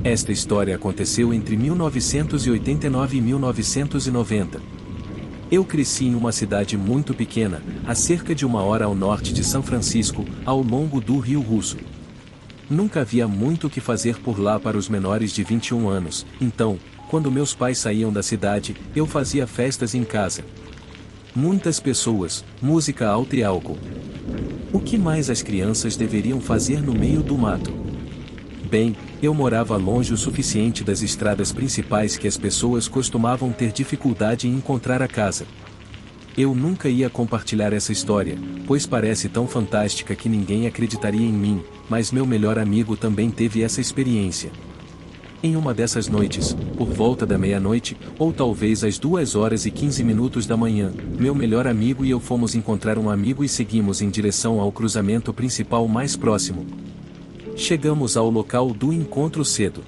Esta história aconteceu entre 1989 e 1990. Eu cresci em uma cidade muito pequena, a cerca de 1 hora ao norte de São Francisco, ao longo do Rio Russo. Nunca havia muito o que fazer por lá para os menores de 21 anos, então, quando meus pais saíam da cidade, eu fazia festas em casa. Muitas pessoas, música alta e álcool. O que mais as crianças deveriam fazer no meio do mato? Bem, eu morava longe o suficiente das estradas principais que as pessoas costumavam ter dificuldade em encontrar a casa. Eu nunca ia compartilhar essa história, pois parece tão fantástica que ninguém acreditaria em mim, mas meu melhor amigo também teve essa experiência. Em uma dessas noites, por volta da meia-noite, ou talvez às 2h15 da manhã, meu melhor amigo e eu fomos encontrar um amigo e seguimos em direção ao cruzamento principal mais próximo. Chegamos ao local do encontro cedo.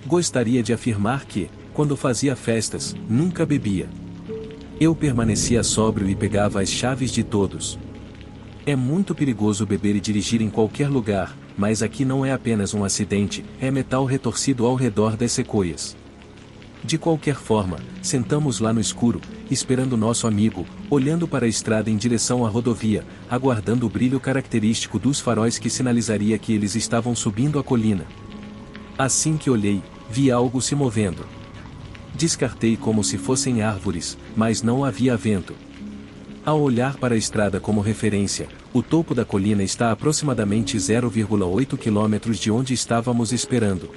Gostaria de afirmar que, quando fazia festas, nunca bebia. Eu permanecia sóbrio e pegava as chaves de todos. É muito perigoso beber e dirigir em qualquer lugar, mas aqui não é apenas um acidente, é metal retorcido ao redor das sequoias. De qualquer forma, sentamos lá no escuro, esperando nosso amigo, olhando para a estrada em direção à rodovia, aguardando o brilho característico dos faróis que sinalizaria que eles estavam subindo a colina. Assim que olhei, vi algo se movendo. Descartei como se fossem árvores, mas não havia vento. Ao olhar para a estrada como referência, o topo da colina está a aproximadamente 0,8 km de onde estávamos esperando.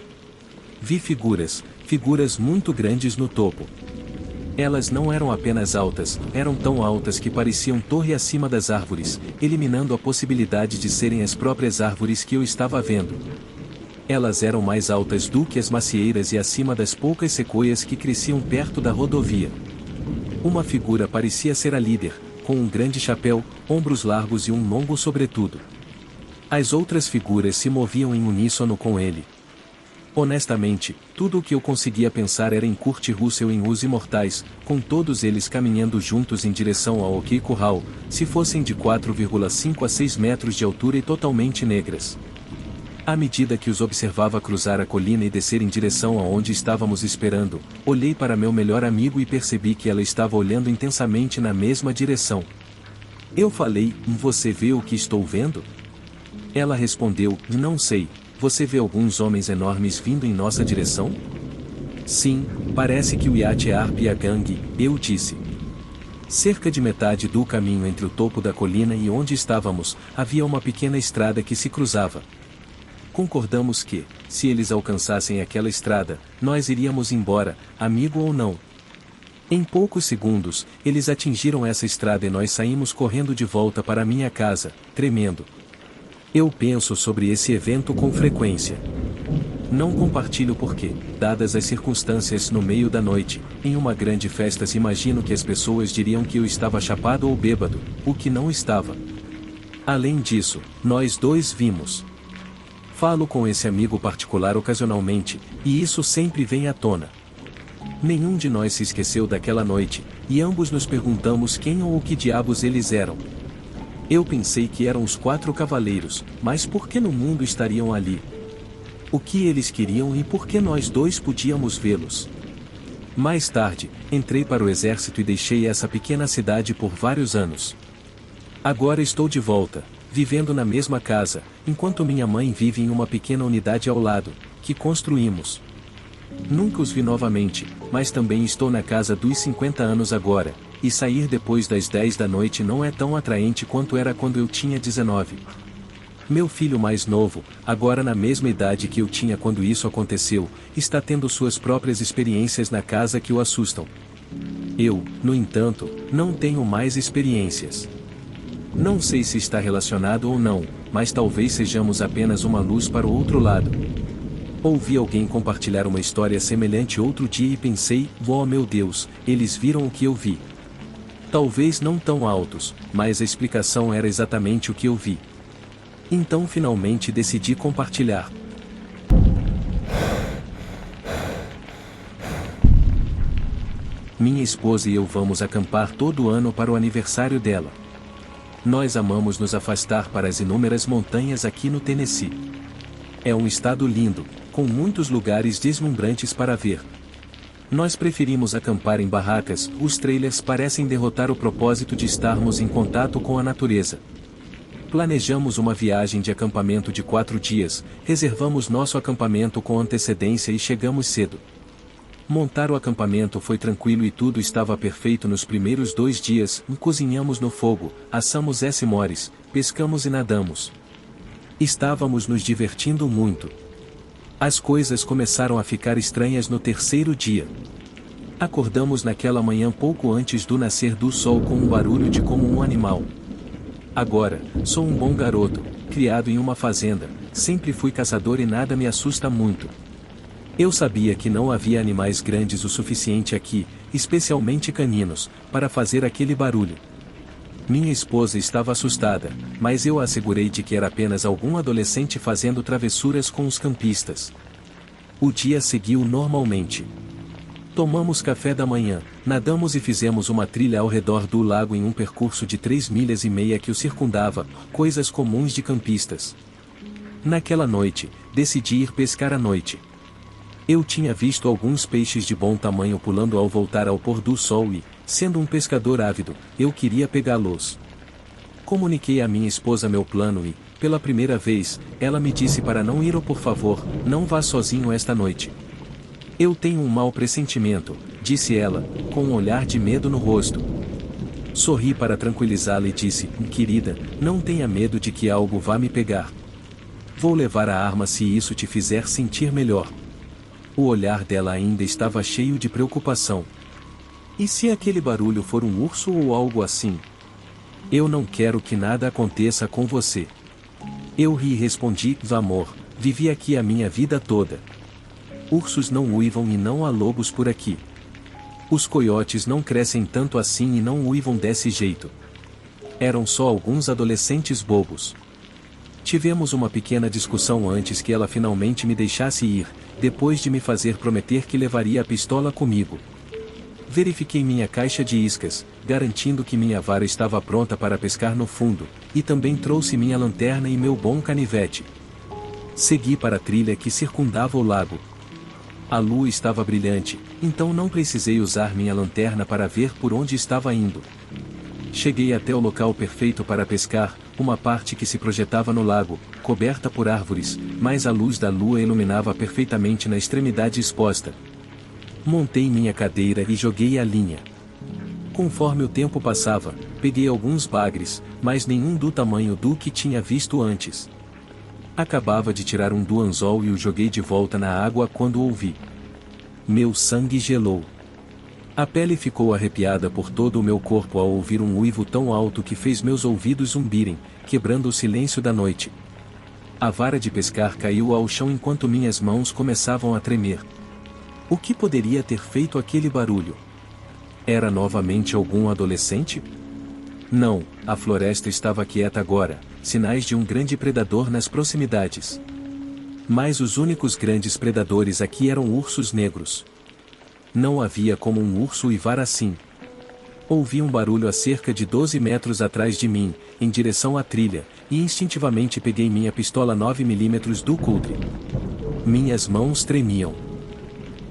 Vi figuras muito grandes no topo. Elas não eram apenas altas, eram tão altas que pareciam torre acima das árvores, eliminando a possibilidade de serem as próprias árvores que eu estava vendo. Elas eram mais altas do que as macieiras e acima das poucas sequoias que cresciam perto da rodovia. Uma figura parecia ser a líder, com um grande chapéu, ombros largos e um longo sobretudo. As outras figuras se moviam em uníssono com ele. Honestamente, tudo o que eu conseguia pensar era em Kurt Russell em Os Imortais, com todos eles caminhando juntos em direção ao OK Corral, se fossem de 4,5 a 6 metros de altura e totalmente negras. À medida que os observava cruzar a colina e descer em direção aonde estávamos esperando, olhei para meu melhor amigo e percebi que ela estava olhando intensamente na mesma direção. Eu falei, você vê o que estou vendo? Ela respondeu, não sei, você vê alguns homens enormes vindo em nossa direção? Sim, parece que o iate Arp e a gangue, eu disse. Cerca de metade do caminho entre o topo da colina e onde estávamos, havia uma pequena estrada que se cruzava. Concordamos que, se eles alcançassem aquela estrada, nós iríamos embora, amigo ou não. Em poucos segundos, eles atingiram essa estrada e nós saímos correndo de volta para minha casa, tremendo. Eu penso sobre esse evento com frequência. Não compartilho porque, dadas as circunstâncias no meio da noite, em uma grande festa imagino que as pessoas diriam que eu estava chapado ou bêbado, o que não estava. Além disso, nós dois vimos. Falo com esse amigo particular ocasionalmente, e isso sempre vem à tona. Nenhum de nós se esqueceu daquela noite, e ambos nos perguntamos quem ou o que diabos eles eram. Eu pensei que eram os 4 cavaleiros, mas por que no mundo estariam ali? O que eles queriam e por que nós dois podíamos vê-los? Mais tarde, entrei para o exército e deixei essa pequena cidade por vários anos. Agora estou de volta, vivendo na mesma casa, enquanto minha mãe vive em uma pequena unidade ao lado, que construímos. Nunca os vi novamente, mas também estou na casa dos 50 anos agora, e sair depois das 10 da noite não é tão atraente quanto era quando eu tinha 19. Meu filho mais novo, agora na mesma idade que eu tinha quando isso aconteceu, está tendo suas próprias experiências na casa que o assustam. Eu, no entanto, não tenho mais experiências. Não sei se está relacionado ou não, mas talvez sejamos apenas uma luz para o outro lado. Ouvi alguém compartilhar uma história semelhante outro dia e pensei, oh meu Deus, eles viram o que eu vi. Talvez não tão altos, mas a explicação era exatamente o que eu vi. Então finalmente decidi compartilhar. Minha esposa e eu vamos acampar todo ano para o aniversário dela. Nós amamos nos afastar para as inúmeras montanhas aqui no Tennessee. É um estado lindo, com muitos lugares deslumbrantes para ver. Nós preferimos acampar em barracas, os trailers parecem derrotar o propósito de estarmos em contato com a natureza. Planejamos uma viagem de acampamento de 4 dias, reservamos nosso acampamento com antecedência e chegamos cedo. Montar o acampamento foi tranquilo e tudo estava perfeito nos primeiros 2 dias, cozinhamos no fogo, assamos s'mores, pescamos e nadamos. Estávamos nos divertindo muito. As coisas começaram a ficar estranhas no 3º dia. Acordamos naquela manhã pouco antes do nascer do sol com um barulho de como um animal. Agora, sou um bom garoto, criado em uma fazenda, sempre fui caçador e nada me assusta muito. Eu sabia que não havia animais grandes o suficiente aqui, especialmente caninos, para fazer aquele barulho. Minha esposa estava assustada, mas eu a assegurei de que era apenas algum adolescente fazendo travessuras com os campistas. O dia seguiu normalmente. Tomamos café da manhã, nadamos e fizemos uma trilha ao redor do lago em um percurso de 3,5 milhas que o circundava, coisas comuns de campistas. Naquela noite, decidi ir pescar à noite. Eu tinha visto alguns peixes de bom tamanho pulando ao voltar ao pôr do sol e, sendo um pescador ávido, eu queria pegá-los. Comuniquei à minha esposa meu plano e, pela primeira vez, ela me disse para não ir ou por favor, não vá sozinho esta noite. Eu tenho um mau pressentimento, disse ela, com um olhar de medo no rosto. Sorri para tranquilizá-la e disse, querida, não tenha medo de que algo vá me pegar. Vou levar a arma se isso te fizer sentir melhor. O olhar dela ainda estava cheio de preocupação. E se aquele barulho for um urso ou algo assim? Eu não quero que nada aconteça com você. Eu ri e respondi, amor, vivi aqui a minha vida toda. Ursos não uivam e não há lobos por aqui. Os coiotes não crescem tanto assim e não uivam desse jeito. Eram só alguns adolescentes bobos. Tivemos uma pequena discussão antes que ela finalmente me deixasse ir, depois de me fazer prometer que levaria a pistola comigo. Verifiquei minha caixa de iscas, garantindo que minha vara estava pronta para pescar no fundo, e também trouxe minha lanterna e meu bom canivete. Segui para a trilha que circundava o lago. A lua estava brilhante, então não precisei usar minha lanterna para ver por onde estava indo. Cheguei até o local perfeito para pescar, uma parte que se projetava no lago, coberta por árvores, mas a luz da lua iluminava perfeitamente na extremidade exposta. Montei minha cadeira e joguei a linha. Conforme o tempo passava, peguei alguns bagres, mas nenhum do tamanho do que tinha visto antes. Acabava de tirar um do anzol e o joguei de volta na água quando ouvi. Meu sangue gelou. A pele ficou arrepiada por todo o meu corpo ao ouvir um uivo tão alto que fez meus ouvidos zumbirem, quebrando o silêncio da noite. A vara de pescar caiu ao chão enquanto minhas mãos começavam a tremer. O que poderia ter feito aquele barulho? Era novamente algum adolescente? Não, a floresta estava quieta agora, sinais de um grande predador nas proximidades. Mas os únicos grandes predadores aqui eram ursos negros. Não havia como um urso uivar assim. Ouvi um barulho a cerca de 12 metros atrás de mim, em direção à trilha, e instintivamente peguei minha pistola 9 milímetros do Colt. Minhas mãos tremiam.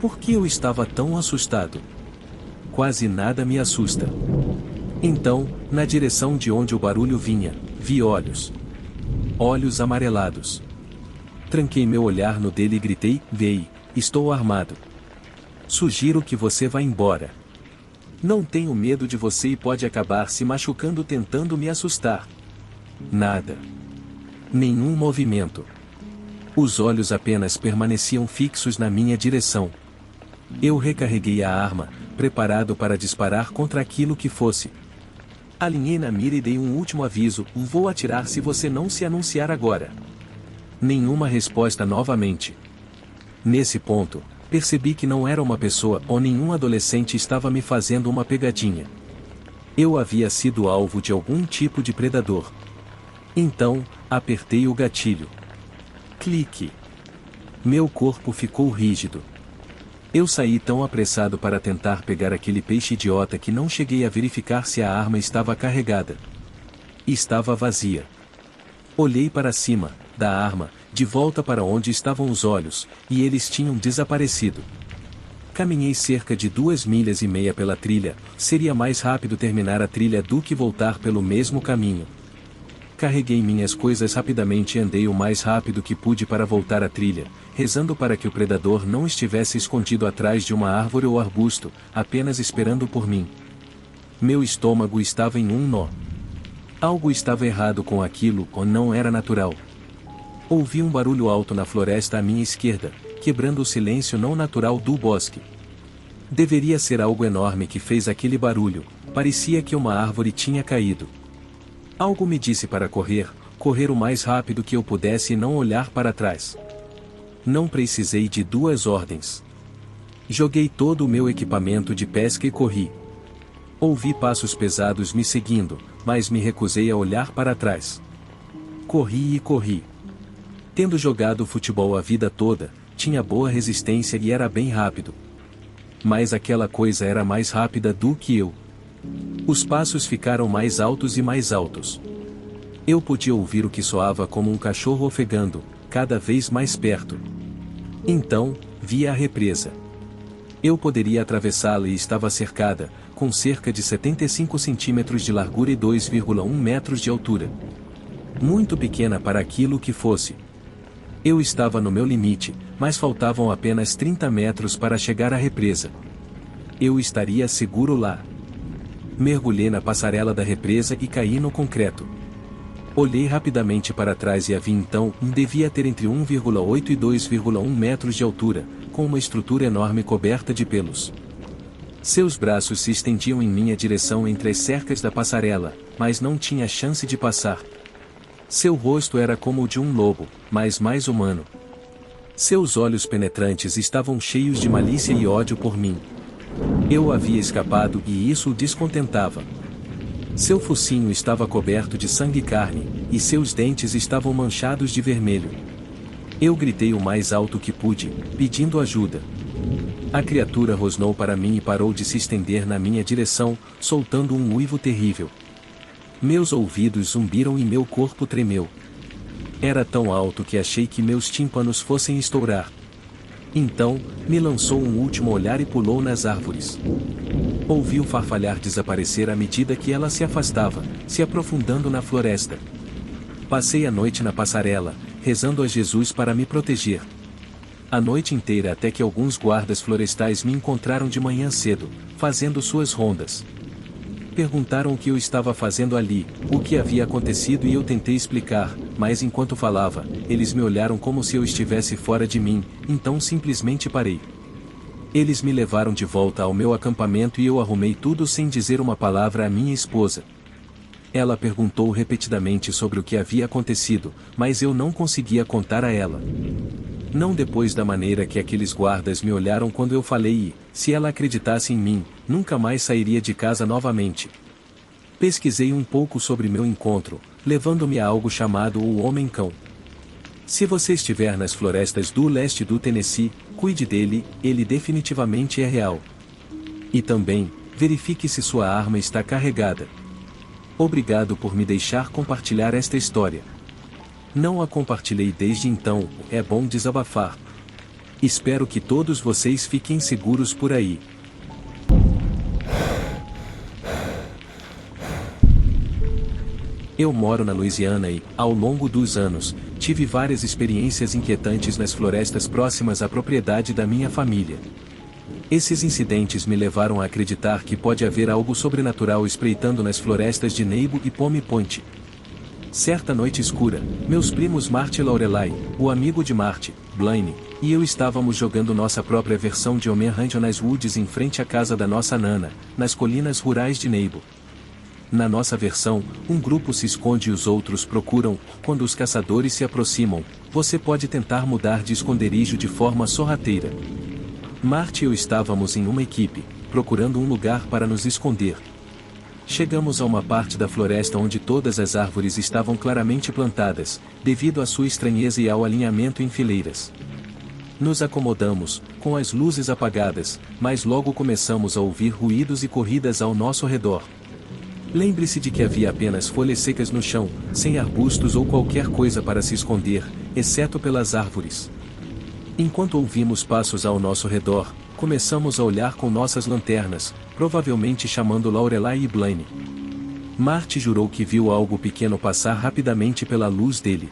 Por que eu estava tão assustado? Quase nada me assusta. Então, na direção de onde o barulho vinha, vi olhos. Olhos amarelados. Tranquei meu olhar no dele e gritei, Vei, estou armado. Sugiro que você vá embora. Não tenho medo de você e pode acabar se machucando tentando me assustar. Nada. Nenhum movimento. Os olhos apenas permaneciam fixos na minha direção. Eu recarreguei a arma, preparado para disparar contra aquilo que fosse. Alinhei na mira e dei um último aviso, vou atirar se você não se anunciar agora. Nenhuma resposta novamente. Nesse ponto, percebi que não era uma pessoa ou nenhum adolescente estava me fazendo uma pegadinha. Eu havia sido alvo de algum tipo de predador. Então, apertei o gatilho. Clique. Meu corpo ficou rígido. Eu saí tão apressado para tentar pegar aquele peixe idiota que não cheguei a verificar se a arma estava carregada. Estava vazia. Olhei para cima da arma, de volta para onde estavam os olhos, e eles tinham desaparecido. Caminhei cerca de 2,5 milhas pela trilha, seria mais rápido terminar a trilha do que voltar pelo mesmo caminho. Carreguei minhas coisas rapidamente e andei o mais rápido que pude para voltar à trilha, rezando para que o predador não estivesse escondido atrás de uma árvore ou arbusto, apenas esperando por mim. Meu estômago estava em um nó. Algo estava errado com aquilo, ou não era natural. Ouvi um barulho alto na floresta à minha esquerda, quebrando o silêncio não natural do bosque. Deveria ser algo enorme que fez aquele barulho, parecia que uma árvore tinha caído. Algo me disse para correr o mais rápido que eu pudesse e não olhar para trás. Não precisei de 2 ordens. Joguei todo o meu equipamento de pesca e corri. Ouvi passos pesados me seguindo, mas me recusei a olhar para trás. Corri e corri. Tendo jogado futebol a vida toda, tinha boa resistência e era bem rápido. Mas aquela coisa era mais rápida do que eu. Os passos ficaram mais altos e mais altos. Eu podia ouvir o que soava como um cachorro ofegando, cada vez mais perto. Então, vi a represa. Eu poderia atravessá-la e estava cercada, com cerca de 75 centímetros de largura e 2,1 metros de altura. Muito pequena para aquilo que fosse. Eu estava no meu limite, mas faltavam apenas 30 metros para chegar à represa. Eu estaria seguro lá. Mergulhei na passarela da represa e caí no concreto. Olhei rapidamente para trás e a vi então, devia ter entre 1,8 e 2,1 metros de altura, com uma estrutura enorme coberta de pelos. Seus braços se estendiam em minha direção entre as cercas da passarela, mas não tinha chance de passar. Seu rosto era como o de um lobo, mas mais humano. Seus olhos penetrantes estavam cheios de malícia e ódio por mim. Eu havia escapado e isso o descontentava. Seu focinho estava coberto de sangue e carne, e seus dentes estavam manchados de vermelho. Eu gritei o mais alto que pude, pedindo ajuda. A criatura rosnou para mim e parou de se estender na minha direção, soltando um uivo terrível. Meus ouvidos zumbiram e meu corpo tremeu. Era tão alto que achei que meus tímpanos fossem estourar. Então, me lançou um último olhar e pulou nas árvores. Ouvi o farfalhar desaparecer à medida que ela se afastava, se aprofundando na floresta. Passei a noite na passarela, rezando a Jesus para me proteger. A noite inteira até que alguns guardas florestais me encontraram de manhã cedo, fazendo suas rondas. Perguntaram o que eu estava fazendo ali, o que havia acontecido e eu tentei explicar, mas enquanto falava, eles me olharam como se eu estivesse fora de mim, então simplesmente parei. Eles me levaram de volta ao meu acampamento e eu arrumei tudo sem dizer uma palavra à minha esposa. Ela perguntou repetidamente sobre o que havia acontecido, mas eu não conseguia contar a ela. Não depois da maneira que aqueles guardas me olharam quando eu falei e, se ela acreditasse em mim, nunca mais sairia de casa novamente. Pesquisei um pouco sobre meu encontro, levando-me a algo chamado o Homem-Cão. Se você estiver nas florestas do leste do Tennessee, cuide dele, ele definitivamente é real. E também, verifique se sua arma está carregada. Obrigado por me deixar compartilhar esta história. Não a compartilhei desde então, é bom desabafar. Espero que todos vocês fiquem seguros por aí. Eu moro na Louisiana e, ao longo dos anos, tive várias experiências inquietantes nas florestas próximas à propriedade da minha família. Esses incidentes me levaram a acreditar que pode haver algo sobrenatural espreitando nas florestas de Nebo e Palm Point. Certa noite escura, meus primos Marty e Lorelai, o amigo de Marty, Blaine, e eu estávamos jogando nossa própria versão de Homem-Aranha nas woods em frente à casa da nossa nana, nas colinas rurais de Nebo. Na nossa versão, um grupo se esconde e os outros procuram. Quando os caçadores se aproximam, você pode tentar mudar de esconderijo de forma sorrateira. Marty e eu estávamos em uma equipe, procurando um lugar para nos esconder. Chegamos a uma parte da floresta onde todas as árvores estavam claramente plantadas, devido à sua estranheza e ao alinhamento em fileiras. Nos acomodamos, com as luzes apagadas, mas logo começamos a ouvir ruídos e corridas ao nosso redor. Lembre-se de que havia apenas folhas secas no chão, sem arbustos ou qualquer coisa para se esconder, exceto pelas árvores. Enquanto ouvimos passos ao nosso redor, começamos a olhar com nossas lanternas, provavelmente chamando Lorelai e Blaine. Marty jurou que viu algo pequeno passar rapidamente pela luz dele.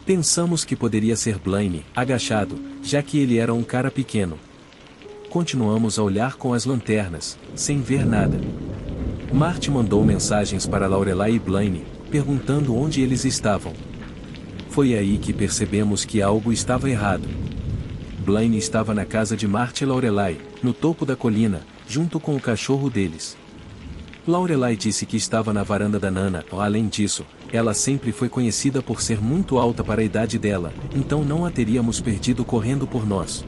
Pensamos que poderia ser Blaine, agachado, já que ele era um cara pequeno. Continuamos a olhar com as lanternas, sem ver nada. Marty mandou mensagens para Lorelai e Blaine, perguntando onde eles estavam. Foi aí que percebemos que algo estava errado. Blaine estava na casa de Marty e Lorelai, no topo da colina, junto com o cachorro deles. Lorelai disse que estava na varanda da Nana. Além disso, ela sempre foi conhecida por ser muito alta para a idade dela, então não a teríamos perdido correndo por nós.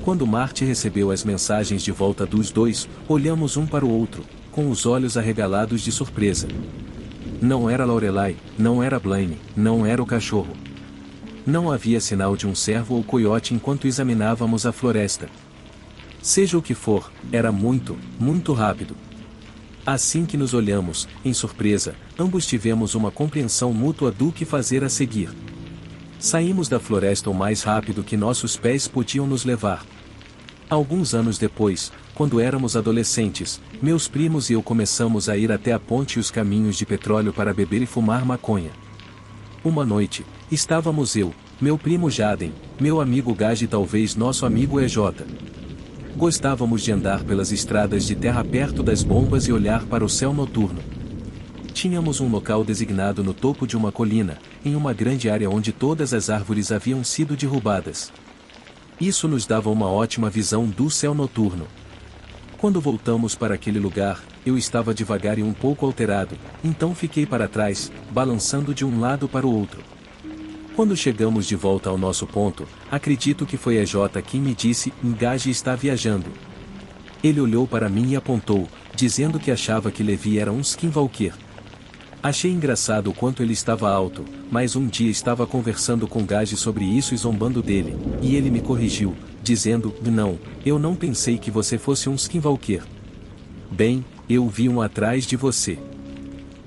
Quando Marty recebeu as mensagens de volta dos dois, olhamos um para o outro, com os olhos arregalados de surpresa. Não era Lorelai, não era Blaine, não era o cachorro. Não havia sinal de um cervo ou coiote enquanto examinávamos a floresta. Seja o que for, era muito, muito rápido. Assim que nos olhamos, em surpresa, ambos tivemos uma compreensão mútua do que fazer a seguir. Saímos da floresta o mais rápido que nossos pés podiam nos levar. Alguns anos depois, quando éramos adolescentes, meus primos e eu começamos a ir até a ponte e os caminhos de petróleo para beber e fumar maconha. Uma noite, estávamos eu, meu primo Jaden, meu amigo Gage e talvez nosso amigo EJ. Gostávamos de andar pelas estradas de terra perto das bombas e olhar para o céu noturno. Tínhamos um local designado no topo de uma colina, em uma grande área onde todas as árvores haviam sido derrubadas. Isso nos dava uma ótima visão do céu noturno. Quando voltamos para aquele lugar, eu estava devagar e um pouco alterado, então fiquei para trás, balançando de um lado para o outro. Quando chegamos de volta ao nosso ponto, acredito que foi EJ quem me disse: "Gage está viajando." Ele olhou para mim e apontou, dizendo que achava que Levi era um skinwalker. Achei engraçado o quanto ele estava alto, mas um dia estava conversando com Gage sobre isso e zombando dele, e ele me corrigiu, dizendo: "Não, eu não pensei que você fosse um skinwalker." Bem, eu vi um atrás de você.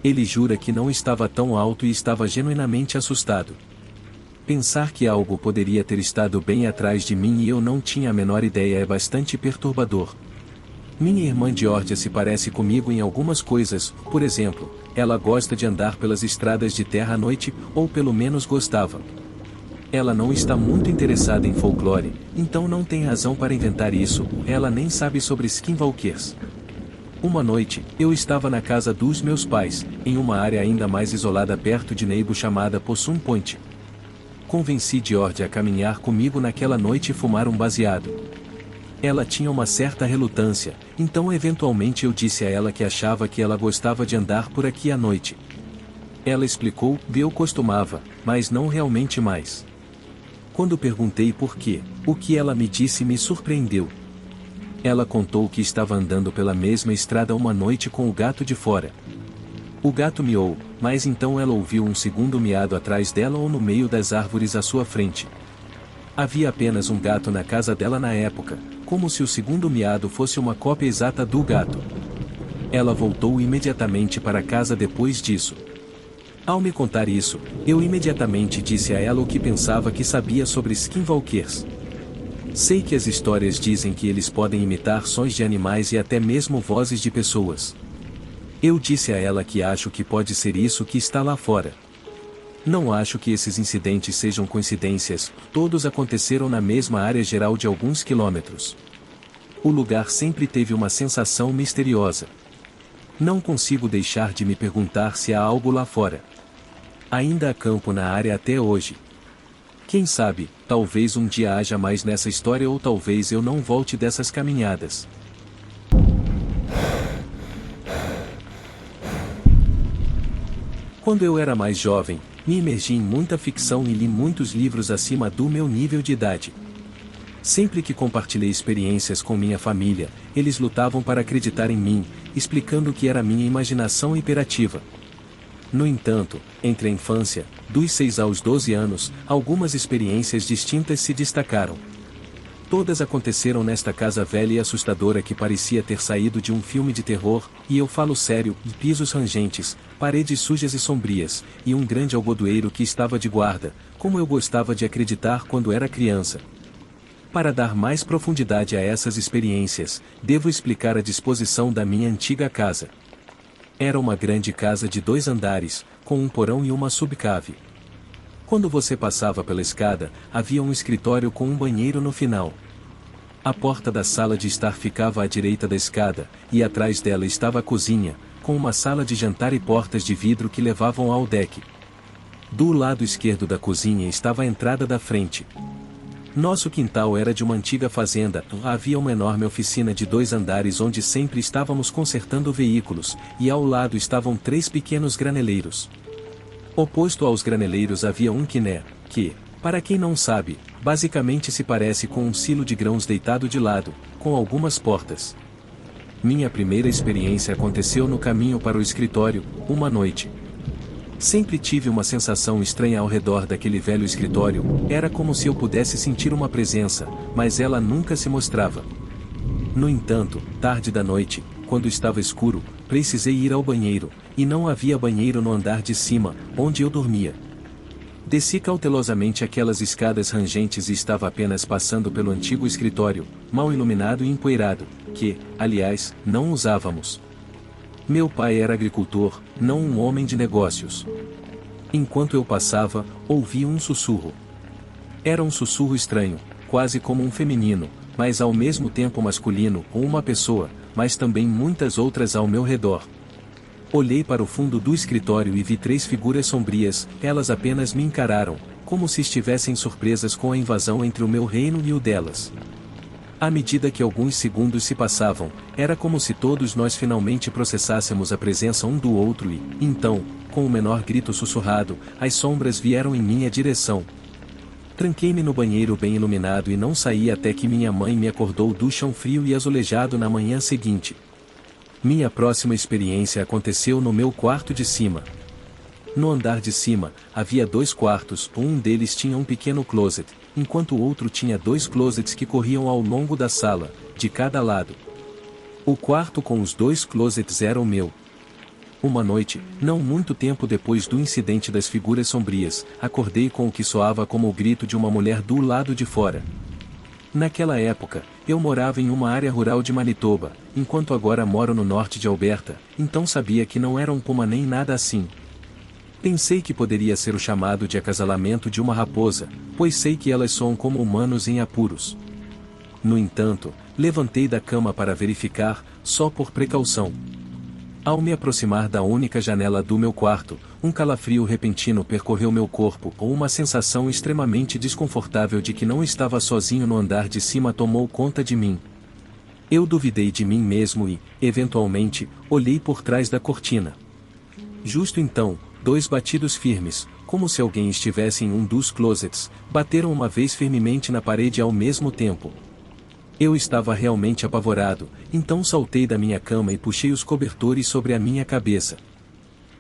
Ele jura que não estava tão alto e estava genuinamente assustado. Pensar que algo poderia ter estado bem atrás de mim e eu não tinha a menor ideia é bastante perturbador. Minha irmã Georgia se parece comigo em algumas coisas, por exemplo, ela gosta de andar pelas estradas de terra à noite, ou pelo menos gostava. Ela não está muito interessada em folclore, então não tem razão para inventar isso, ela nem sabe sobre skinwalkers. Uma noite, eu estava na casa dos meus pais, em uma área ainda mais isolada perto de Nebo chamada Possum Point. Convenci Georgia a caminhar comigo naquela noite e fumar um baseado. Ela tinha uma certa relutância, então eventualmente eu disse a ela que achava que ela gostava de andar por aqui à noite. Ela explicou: "Eu costumava, mas não realmente mais." Quando perguntei por quê, o que ela me disse me surpreendeu. Ela contou que estava andando pela mesma estrada uma noite com o gato de fora. O gato miou, mas então ela ouviu um segundo miado atrás dela ou no meio das árvores à sua frente. Havia apenas um gato na casa dela na época, como se o segundo miado fosse uma cópia exata do gato. Ela voltou imediatamente para casa depois disso. Ao me contar isso, eu imediatamente disse a ela o que pensava que sabia sobre skinwalkers. Sei que as histórias dizem que eles podem imitar sons de animais e até mesmo vozes de pessoas. Eu disse a ela que acho que pode ser isso que está lá fora. Não acho que esses incidentes sejam coincidências, todos aconteceram na mesma área geral de alguns quilômetros. O lugar sempre teve uma sensação misteriosa. Não consigo deixar de me perguntar se há algo lá fora. Ainda há campo na área até hoje. Quem sabe, talvez um dia haja mais nessa história ou talvez eu não volte dessas caminhadas. Quando eu era mais jovem, me imergi em muita ficção e li muitos livros acima do meu nível de idade. Sempre que compartilhei experiências com minha família, eles lutavam para acreditar em mim, explicando que era minha imaginação hiperativa. No entanto, entre a infância, dos 6 aos 12 anos, algumas experiências distintas se destacaram. Todas aconteceram nesta casa velha e assustadora que parecia ter saído de um filme de terror, e eu falo sério, pisos rangentes, paredes sujas e sombrias, e um grande algodoeiro que estava de guarda, como eu gostava de acreditar quando era criança. Para dar mais profundidade a essas experiências, devo explicar a disposição da minha antiga casa. Era uma grande casa de 2 andares, com um porão e uma subcave. Quando você passava pela escada, havia um escritório com um banheiro no final. A porta da sala de estar ficava à direita da escada, e atrás dela estava a cozinha, com uma sala de jantar e portas de vidro que levavam ao deck. Do lado esquerdo da cozinha estava a entrada da frente. Nosso quintal era de uma antiga fazenda, havia uma enorme oficina de 2 andares onde sempre estávamos consertando veículos, e ao lado estavam 3 pequenos graneleiros. Oposto aos graneleiros havia um quiné, que, para quem não sabe, basicamente se parece com um silo de grãos deitado de lado, com algumas portas. Minha primeira experiência aconteceu no caminho para o escritório, uma noite. Sempre tive uma sensação estranha ao redor daquele velho escritório, era como se eu pudesse sentir uma presença, mas ela nunca se mostrava. No entanto, tarde da noite, quando estava escuro, precisei ir ao banheiro, e não havia banheiro no andar de cima, onde eu dormia. Desci cautelosamente aquelas escadas rangentes e estava apenas passando pelo antigo escritório, mal iluminado e empoeirado, que, aliás, não usávamos. Meu pai era agricultor, não um homem de negócios. Enquanto eu passava, ouvi um sussurro. Era um sussurro estranho, quase como um feminino, mas ao mesmo tempo masculino, ou uma pessoa, mas também muitas outras ao meu redor. Olhei para o fundo do escritório e vi 3 figuras sombrias, elas apenas me encararam, como se estivessem surpresas com a invasão entre o meu reino e o delas. À medida que alguns segundos se passavam, era como se todos nós finalmente processássemos a presença um do outro e, então, com o menor grito sussurrado, as sombras vieram em minha direção. Tranquei-me no banheiro bem iluminado e não saí até que minha mãe me acordou do chão frio e azulejado na manhã seguinte. Minha próxima experiência aconteceu no meu quarto de cima. No andar de cima, havia 2 quartos, um deles tinha um pequeno closet, enquanto o outro tinha 2 closets que corriam ao longo da sala, de cada lado. O quarto com os 2 closets era o meu. Uma noite, não muito tempo depois do incidente das figuras sombrias, acordei com o que soava como o grito de uma mulher do lado de fora. Naquela época, eu morava em uma área rural de Manitoba, enquanto agora moro no norte de Alberta, então sabia que não era um puma nem nada assim. Pensei que poderia ser o chamado de acasalamento de uma raposa, pois sei que elas soam como humanos em apuros. No entanto, levantei da cama para verificar, só por precaução. Ao me aproximar da única janela do meu quarto, um calafrio repentino percorreu meu corpo, ou uma sensação extremamente desconfortável de que não estava sozinho no andar de cima tomou conta de mim. Eu duvidei de mim mesmo e, eventualmente, olhei por trás da cortina. Justo então, 2 batidos firmes, como se alguém estivesse em um dos closets, bateram uma vez firmemente na parede ao mesmo tempo. Eu estava realmente apavorado, então saltei da minha cama e puxei os cobertores sobre a minha cabeça.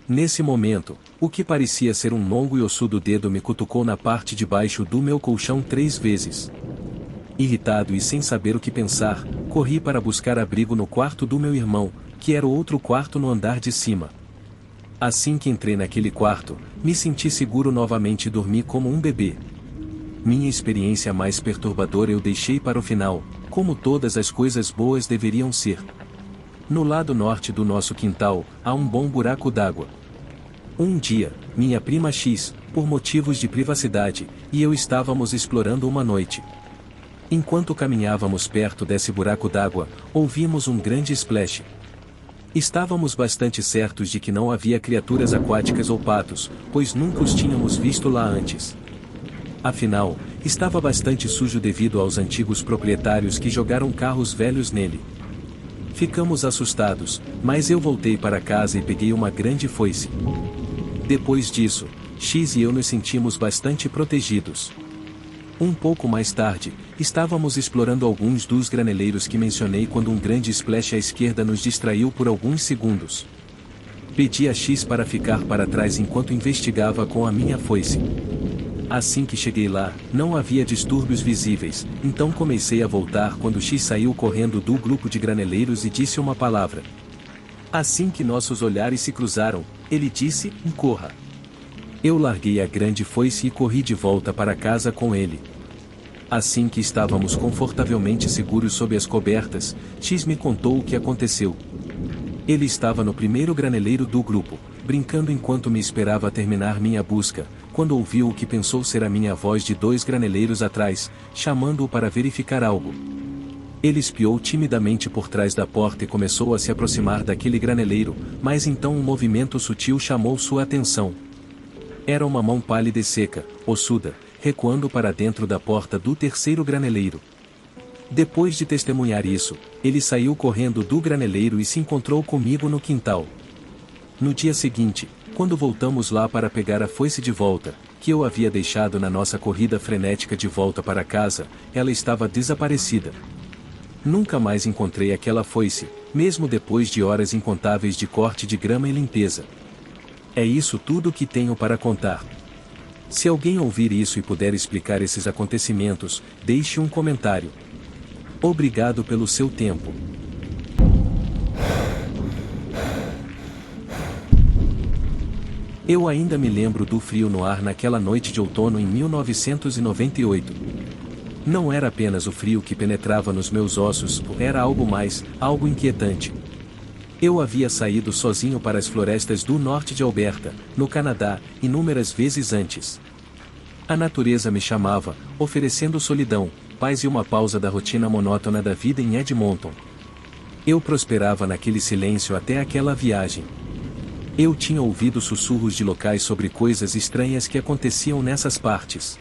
Nesse momento, o que parecia ser um longo e ossudo dedo me cutucou na parte de baixo do meu colchão 3 vezes. Irritado e sem saber o que pensar, corri para buscar abrigo no quarto do meu irmão, que era o outro quarto no andar de cima. Assim que entrei naquele quarto, me senti seguro novamente e dormi como um bebê. Minha experiência mais perturbadora eu deixei para o final, como todas as coisas boas deveriam ser. No lado norte do nosso quintal, há um bom buraco d'água. Um dia, minha prima X, por motivos de privacidade, e eu estávamos explorando uma noite. Enquanto caminhávamos perto desse buraco d'água, ouvimos um grande splash. Estávamos bastante certos de que não havia criaturas aquáticas ou patos, pois nunca os tínhamos visto lá antes. Afinal, estava bastante sujo devido aos antigos proprietários que jogaram carros velhos nele. Ficamos assustados, mas eu voltei para casa e peguei uma grande foice. Depois disso, X e eu nos sentimos bastante protegidos. Um pouco mais tarde, estávamos explorando alguns dos graneleiros que mencionei quando um grande splash à esquerda nos distraiu por alguns segundos. Pedi a X para ficar para trás enquanto investigava com a minha foice. Assim que cheguei lá, não havia distúrbios visíveis, então comecei a voltar quando X saiu correndo do grupo de graneleiros e disse uma palavra. Assim que nossos olhares se cruzaram, ele disse, corra. Eu larguei a grande foice e corri de volta para casa com ele. Assim que estávamos confortavelmente seguros sob as cobertas, X me contou o que aconteceu. Ele estava no primeiro graneleiro do grupo, brincando enquanto me esperava terminar minha busca, quando ouviu o que pensou ser a minha voz de 2 graneleiros atrás, chamando-o para verificar algo. Ele espiou timidamente por trás da porta e começou a se aproximar daquele graneleiro, mas então um movimento sutil chamou sua atenção. Era uma mão pálida e seca, ossuda, recuando para dentro da porta do terceiro graneleiro. Depois de testemunhar isso, ele saiu correndo do graneleiro e se encontrou comigo no quintal. No dia seguinte, quando voltamos lá para pegar a foice de volta, que eu havia deixado na nossa corrida frenética de volta para casa, ela estava desaparecida. Nunca mais encontrei aquela foice, mesmo depois de horas incontáveis de corte de grama e limpeza. É isso tudo que tenho para contar. Se alguém ouvir isso e puder explicar esses acontecimentos, deixe um comentário. Obrigado pelo seu tempo. Eu ainda me lembro do frio no ar naquela noite de outono em 1998. Não era apenas o frio que penetrava nos meus ossos, era algo mais, algo inquietante. Eu havia saído sozinho para as florestas do norte de Alberta, no Canadá, inúmeras vezes antes. A natureza me chamava, oferecendo solidão, paz e uma pausa da rotina monótona da vida em Edmonton. Eu prosperava naquele silêncio até aquela viagem. Eu tinha ouvido sussurros de locais sobre coisas estranhas que aconteciam nessas partes.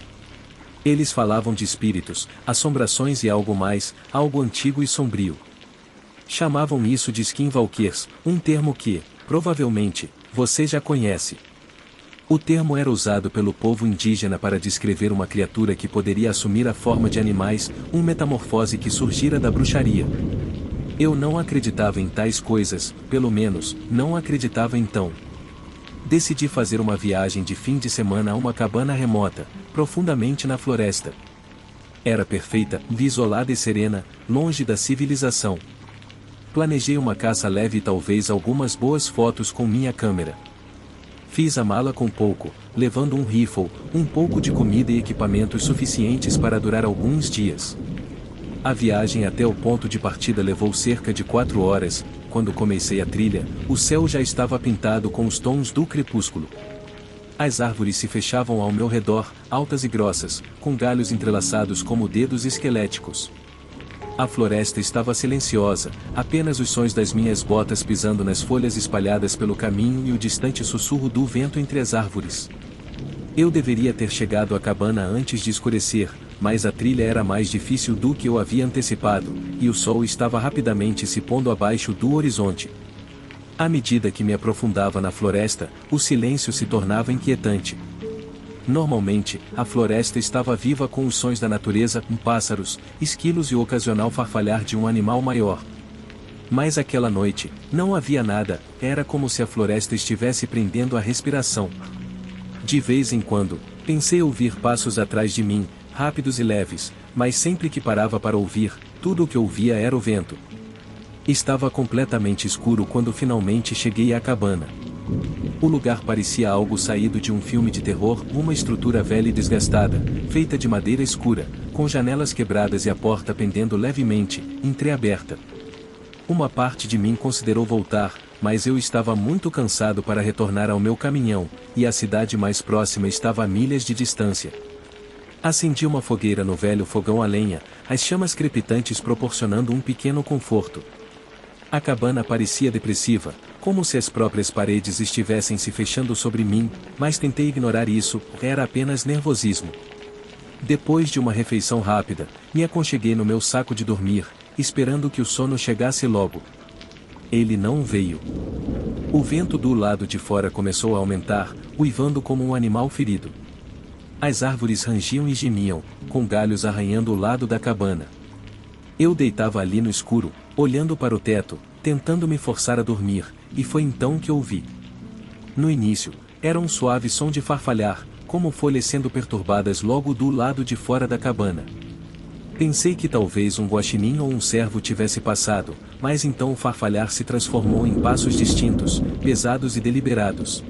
Eles falavam de espíritos, assombrações e algo mais, algo antigo e sombrio. Chamavam isso de skinwalkers, um termo que, provavelmente, você já conhece. O termo era usado pelo povo indígena para descrever uma criatura que poderia assumir a forma de animais, uma metamorfose que surgira da bruxaria. Eu não acreditava em tais coisas, pelo menos, não acreditava então. Decidi fazer uma viagem de fim de semana a uma cabana remota, profundamente na floresta. Era perfeita, isolada e serena, longe da civilização. Planejei uma caça leve e talvez algumas boas fotos com minha câmera. Fiz a mala com pouco, levando um rifle, um pouco de comida e equipamentos suficientes para durar alguns dias. A viagem até o ponto de partida levou cerca de 4 horas. Quando comecei a trilha, o céu já estava pintado com os tons do crepúsculo. As árvores se fechavam ao meu redor, altas e grossas, com galhos entrelaçados como dedos esqueléticos. A floresta estava silenciosa, apenas os sons das minhas botas pisando nas folhas espalhadas pelo caminho e o distante sussurro do vento entre as árvores. Eu deveria ter chegado à cabana antes de escurecer, mas a trilha era mais difícil do que eu havia antecipado, e o sol estava rapidamente se pondo abaixo do horizonte. À medida que me aprofundava na floresta, o silêncio se tornava inquietante. Normalmente, a floresta estava viva com os sons da natureza, pássaros, esquilos e o ocasional farfalhar de um animal maior. Mas aquela noite, não havia nada, era como se a floresta estivesse prendendo a respiração. De vez em quando, pensei ouvir passos atrás de mim, rápidos e leves, mas sempre que parava para ouvir, tudo o que ouvia era o vento. Estava completamente escuro quando finalmente cheguei à cabana. O lugar parecia algo saído de um filme de terror, uma estrutura velha e desgastada, feita de madeira escura, com janelas quebradas e a porta pendendo levemente, entreaberta. Uma parte de mim considerou voltar, mas eu estava muito cansado para retornar ao meu caminhão, e a cidade mais próxima estava a milhas de distância. Acendi uma fogueira no velho fogão a lenha, as chamas crepitantes proporcionando um pequeno conforto. A cabana parecia depressiva, como se as próprias paredes estivessem se fechando sobre mim, mas tentei ignorar isso, era apenas nervosismo. Depois de uma refeição rápida, me aconcheguei no meu saco de dormir, esperando que o sono chegasse logo. Ele não veio. O vento do lado de fora começou a aumentar, uivando como um animal ferido. As árvores rangiam e gemiam, com galhos arranhando o lado da cabana. Eu deitava ali no escuro, olhando para o teto, tentando me forçar a dormir, e foi então que ouvi. No início, era um suave som de farfalhar, como folhas sendo perturbadas logo do lado de fora da cabana. Pensei que talvez um guaxinim ou um cervo tivesse passado, mas então o farfalhar se transformou em passos distintos, pesados e deliberados.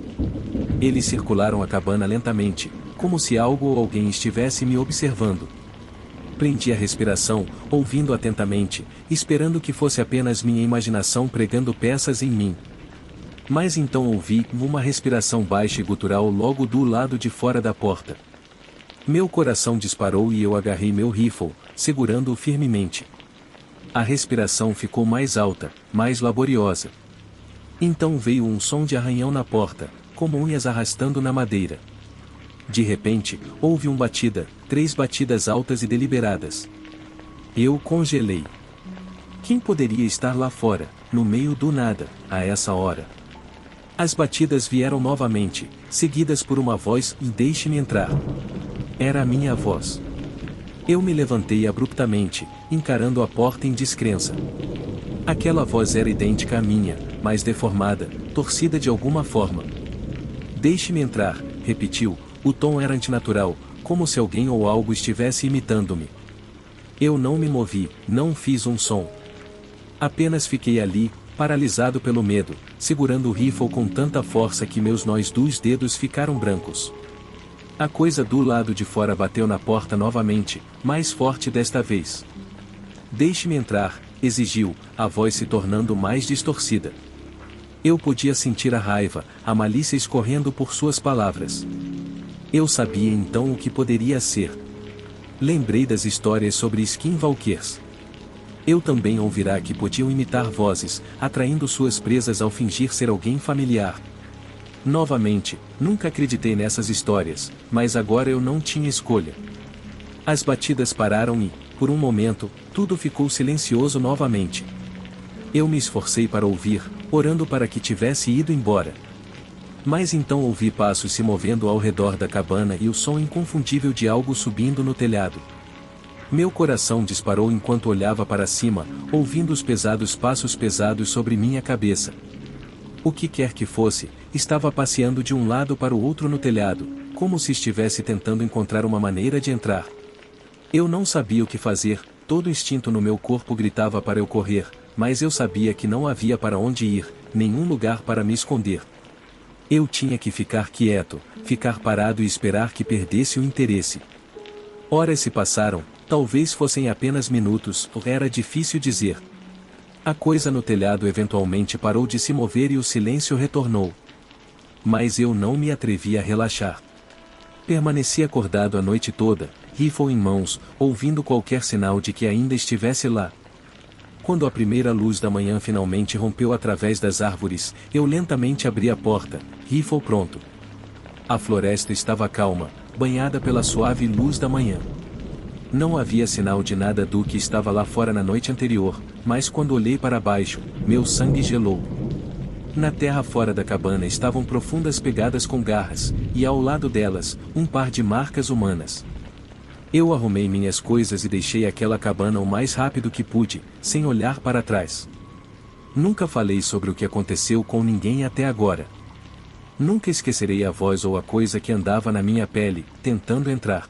Eles circularam a cabana lentamente, como se algo ou alguém estivesse me observando. Prendi a respiração, ouvindo atentamente, esperando que fosse apenas minha imaginação pregando peças em mim. Mas então ouvi uma respiração baixa e gutural logo do lado de fora da porta. Meu coração disparou e eu agarrei meu rifle, segurando-o firmemente. A respiração ficou mais alta, mais laboriosa. Então veio um som de arranhão na porta, como unhas arrastando na madeira. De repente, houve uma batida, 3 batidas altas e deliberadas. Eu congelei. Quem poderia estar lá fora, no meio do nada, a essa hora? As batidas vieram novamente, seguidas por uma voz: "Deixe-me entrar." Era a minha voz. Eu me levantei abruptamente, encarando a porta em descrença. Aquela voz era idêntica à minha, mas deformada, torcida de alguma forma. "Deixe-me entrar", repetiu. O tom era antinatural, como se alguém ou algo estivesse imitando-me. Eu não me movi, não fiz um som. Apenas fiquei ali, paralisado pelo medo, segurando o rifle com tanta força que meus nós dos dedos ficaram brancos. A coisa do lado de fora bateu na porta novamente, mais forte desta vez. "Deixe-me entrar", exigiu, a voz se tornando mais distorcida. Eu podia sentir a raiva, a malícia escorrendo por suas palavras. Eu sabia então o que poderia ser. Lembrei das histórias sobre skinwalkers. Eu também ouvirá que podiam imitar vozes, atraindo suas presas ao fingir ser alguém familiar. Novamente, nunca acreditei nessas histórias, mas agora eu não tinha escolha. As batidas pararam e, por um momento, tudo ficou silencioso novamente. Eu me esforcei para ouvir, orando para que tivesse ido embora. Mas então ouvi passos se movendo ao redor da cabana e o som inconfundível de algo subindo no telhado. Meu coração disparou enquanto olhava para cima, ouvindo os pesados passos pesados sobre minha cabeça. O que quer que fosse, estava passeando de um lado para o outro no telhado, como se estivesse tentando encontrar uma maneira de entrar. Eu não sabia o que fazer, todo instinto no meu corpo gritava para eu correr, mas eu sabia que não havia para onde ir, nenhum lugar para me esconder. Eu tinha que ficar quieto, ficar parado e esperar que perdesse o interesse. Horas se passaram, talvez fossem apenas minutos, era difícil dizer. A coisa no telhado eventualmente parou de se mover e o silêncio retornou. Mas eu não me atrevi a relaxar. Permaneci acordado a noite toda, rifle em mãos, ouvindo qualquer sinal de que ainda estivesse lá. Quando a primeira luz da manhã finalmente rompeu através das árvores, eu lentamente abri a porta, rifle pronto. A floresta estava calma, banhada pela suave luz da manhã. Não havia sinal de nada do que estava lá fora na noite anterior, mas quando olhei para baixo, meu sangue gelou. Na terra fora da cabana estavam profundas pegadas com garras, e ao lado delas, um par de marcas humanas. Eu arrumei minhas coisas e deixei aquela cabana o mais rápido que pude, sem olhar para trás. Nunca falei sobre o que aconteceu com ninguém até agora. Nunca esquecerei a voz ou a coisa que andava na minha pele, tentando entrar.